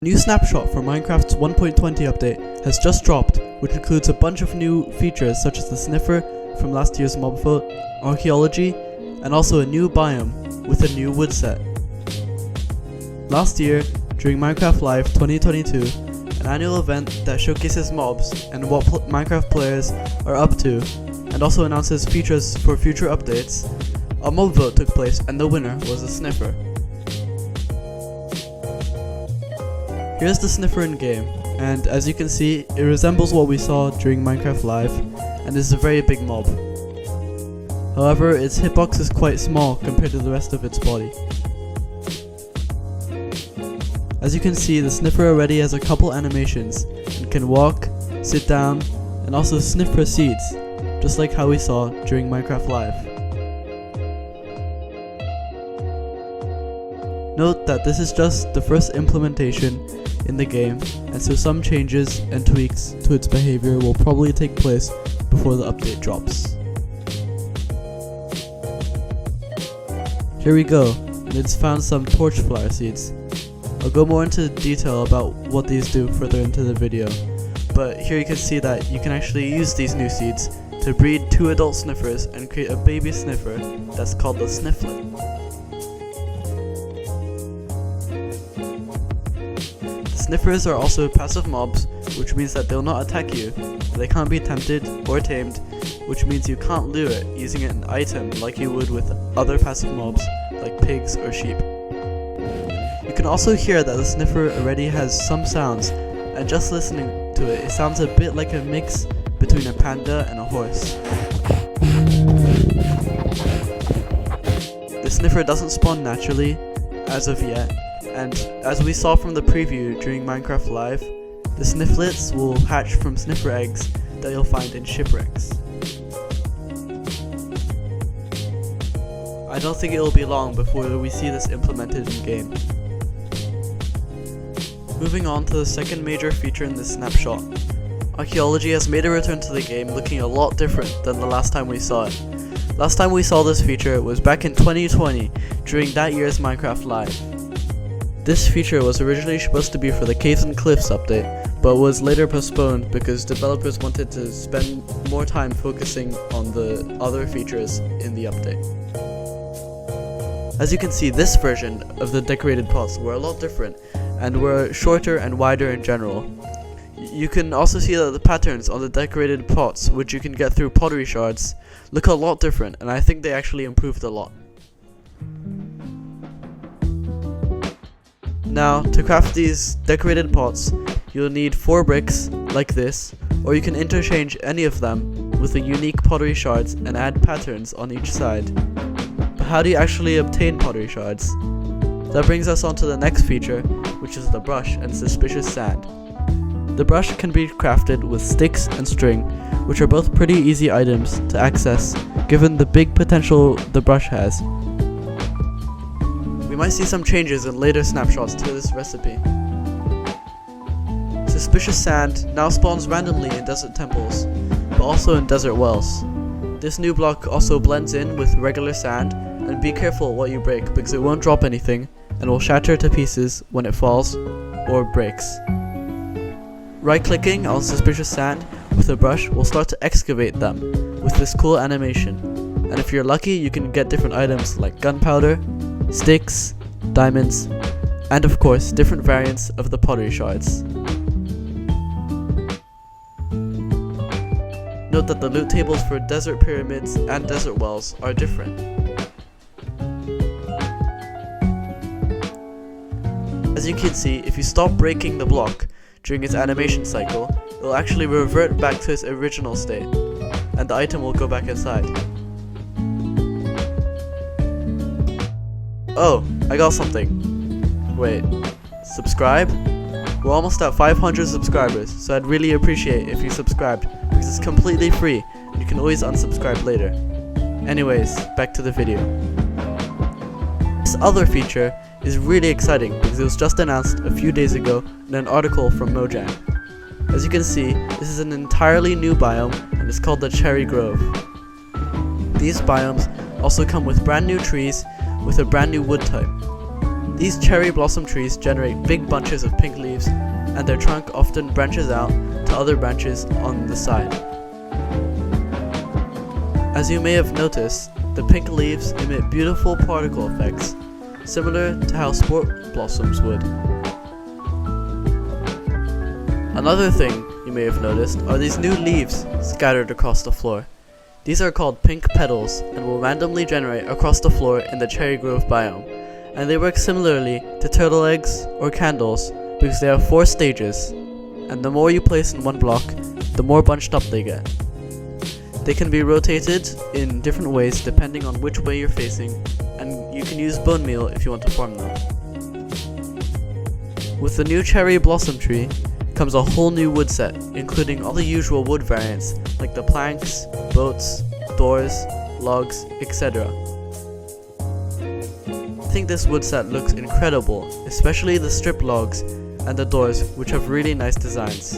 New Snapshot for Minecraft's 1.20 update has just dropped, which includes a bunch of new features such as the Sniffer from last year's mob vote, Archeology, and also a new biome with a new wood set. Last year, during Minecraft Live 2022, an annual event that showcases mobs and what Minecraft players are up to, and also announces features for future updates, a mob vote took place and the winner was a Sniffer. Here's the Sniffer in game, and as you can see, it resembles what we saw during Minecraft Live, and is a very big mob. However, its hitbox is quite small compared to the rest of its body. As you can see, the Sniffer already has a couple animations, and can walk, sit down, and also sniff for seeds, just like how we saw during Minecraft Live. Note that this is just the first implementation in the game, and so some changes and tweaks to its behavior will probably take place before the update drops. Here we go, and it's found some Torchflower seeds. I'll go more into detail about what these do further into the video, but here you can see that you can actually use these new seeds to breed 2 adult sniffers and create a baby sniffer that's called the Snifflet. Sniffers are also passive mobs, which means that they'll not attack you, they can't be tempted or tamed, which means you can't lure it using an item like you would with other passive mobs like pigs or sheep. You can also hear that the Sniffer already has some sounds, and just listening to it, it sounds a bit like a mix between a panda and a horse. The Sniffer doesn't spawn naturally, as of yet, and as we saw from the preview during Minecraft Live, the Snifflets will hatch from Sniffer eggs that you'll find in shipwrecks. I don't think it will be long before we see this implemented in game. Moving on to the second major feature in this snapshot, Archeology has made a return to the game looking a lot different than the last time we saw it. Last time we saw this feature was back in 2020 during that year's Minecraft Live. This feature was originally supposed to be for the Caves and Cliffs update, but was later postponed because developers wanted to spend more time focusing on the other features in the update. As you can see, this version of the decorated pots were a lot different, and were shorter and wider in general. You can also see that the patterns on the decorated pots, which you can get through pottery shards, look a lot different, and I think they actually improved a lot. Now, to craft these decorated pots, you'll need 4 bricks, like this, or you can interchange any of them with the unique pottery shards and add patterns on each side. But how do you actually obtain pottery shards? That brings us on to the next feature, which is the brush and suspicious sand. The brush can be crafted with sticks and string, which are both pretty easy items to access, given the big potential the brush has. We might see some changes in later snapshots to this recipe. Suspicious sand now spawns randomly in desert temples, but also in desert wells. This new block also blends in with regular sand, and be careful what you break because it won't drop anything and will shatter to pieces when it falls or breaks. Right-clicking on suspicious sand with a brush will start to excavate them with this cool animation, and if you're lucky you can get different items like gunpowder, sticks, diamonds, and of course different variants of the pottery shards. Note that the loot tables for desert pyramids and desert wells are different. As you can see, if you stop breaking the block during its animation cycle, it will actually revert back to its original state, and the item will go back inside. Oh, I got something. Wait, subscribe? We're almost at 500 subscribers, so I'd really appreciate if you subscribed, because it's completely free, and you can always unsubscribe later. Anyways, back to the video. This other feature is really exciting because it was just announced a few days ago in an article from Mojang. As you can see, this is an entirely new biome, and it's called the Cherry Grove. These biomes also come with brand new trees with a brand new wood type. These cherry blossom trees generate big bunches of pink leaves, and their trunk often branches out to other branches on the side. As you may have noticed, the pink leaves emit beautiful particle effects, similar to how sport blossoms would. Another thing you may have noticed are these new leaves scattered across the floor. These are called pink petals and will randomly generate across the floor in the cherry grove biome, and they work similarly to turtle eggs or candles because they have 4 stages, and the more you place in one block, the more bunched up they get. They can be rotated in different ways depending on which way you're facing, and you can use bone meal if you want to form them. With the new cherry blossom tree comes a whole new wood set, including all the usual wood variants like the planks, boats, doors, logs, etc. I think this wood set looks incredible, especially the strip logs and the doors, which have really nice designs.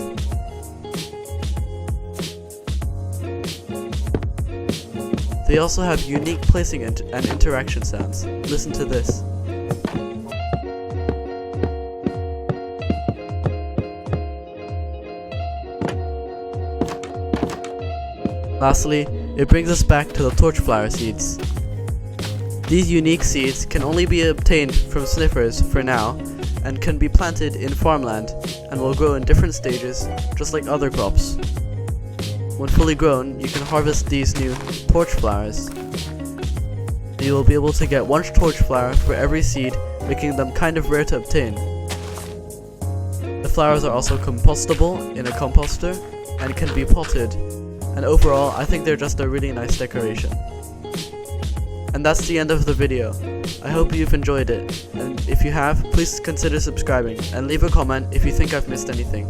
They also have unique placing and interaction sounds. Listen to this. Lastly, it brings us back to the Torchflower seeds. These unique seeds can only be obtained from sniffers for now, and can be planted in farmland, and will grow in different stages, just like other crops. When fully grown, you can harvest these new torchflowers. You will be able to get 1 torchflower for every seed, making them kind of rare to obtain. The flowers are also compostable in a composter, and can be potted. And overall, I think they're just a really nice decoration. And that's the end of the video. I hope you've enjoyed it, and if you have, please consider subscribing, and leave a comment if you think I've missed anything.